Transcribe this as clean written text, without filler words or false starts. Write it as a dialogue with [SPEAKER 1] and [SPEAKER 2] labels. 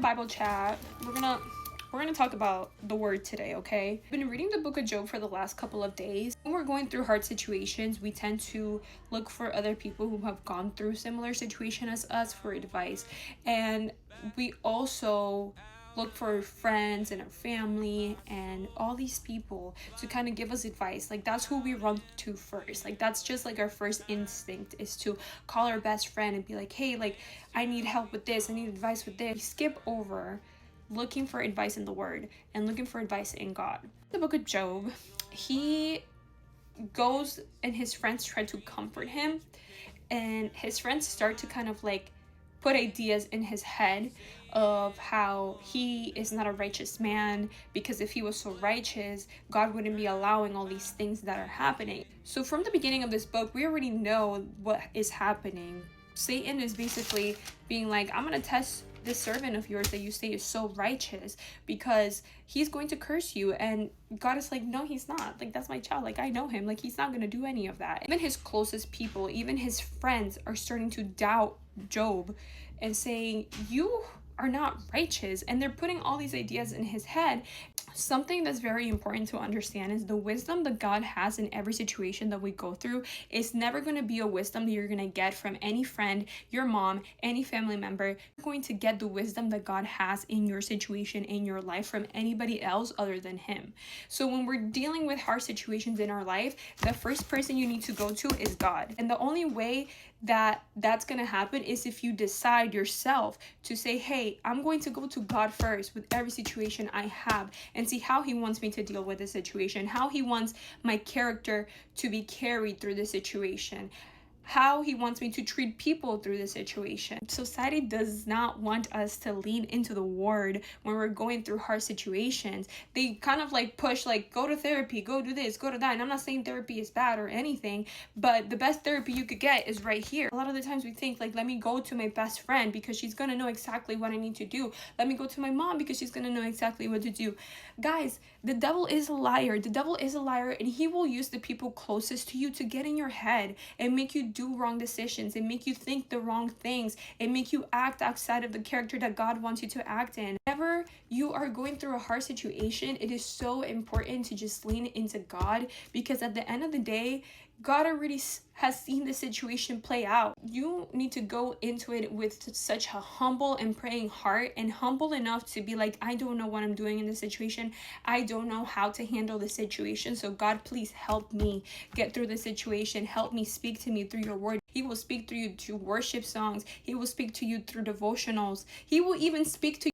[SPEAKER 1] Bible chat. We're gonna talk about the word today, okay? I've been reading the book of Job for the last couple of days. When we're going through hard situations, we tend to look for other people who have gone through similar situation as us for advice. And we also look for friends and our family and all these people to kind of give us advice. Like, that's who we run to first. Like, that's just like our first instinct is to call our best friend and be like, hey, like, I need help with this, I need advice with this. We skip over looking for advice in the word and looking for advice in God. The book of Job, he goes and his friends try to comfort him, and his friends start to kind of like put ideas in his head of how he is not a righteous man, because if he was so righteous, God wouldn't be allowing all these things that are happening. So from the beginning of this book, we already know what is happening. Satan is basically being like, I'm gonna test this servant of yours that you say is so righteous, because he's going to curse you. And God is like, no, he's not. Like, that's my child. Like, I know him. Like, he's not going to do any of that. Even his closest people, even his friends are starting to doubt Job and saying, you are not righteous. And they're putting all these ideas in his head. Something that's very important to understand is the wisdom that God has in every situation that we go through is never going to be a wisdom that you're going to get from any friend, your mom, any family member. You're going to get the wisdom that God has in your situation, in your life, from anybody else other than him. So when we're dealing with hard situations in our life, the first person you need to go to is God. And the only way that that's going to happen is if you decide yourself to say, hey, I'm going to go to God first with every situation I have and see how he wants me to deal with the situation, how he wants my character to be carried through the situation, how he wants me to treat people through the situation. Society does not want us to lean into the word when we're going through hard situations. They kind of like push, like, go to therapy, go do this, go to that. And I'm not saying therapy is bad or anything, but the best therapy you could get is right here. A lot of the times we think, like, let me go to my best friend because she's gonna know exactly what I need to do. Let me go to my mom because she's gonna know exactly what to do. Guys, the devil is a liar. The devil is a liar, and he will use the people closest to you to get in your head and make you do wrong decisions and make you think the wrong things and make you act outside of the character that God wants you to act in. Whenever you are going through a hard situation, it is so important to just lean into God, because at the end of the day, God already has seen the situation play out. You need to go into it with such a humble and praying heart, and humble enough to be like, I don't know what I'm doing in this situation. I don't know how to handle the situation. So God, please help me get through the situation. Help me, speak to me through your word. He will speak through you through worship songs. He will speak to you through devotionals. He will even speak to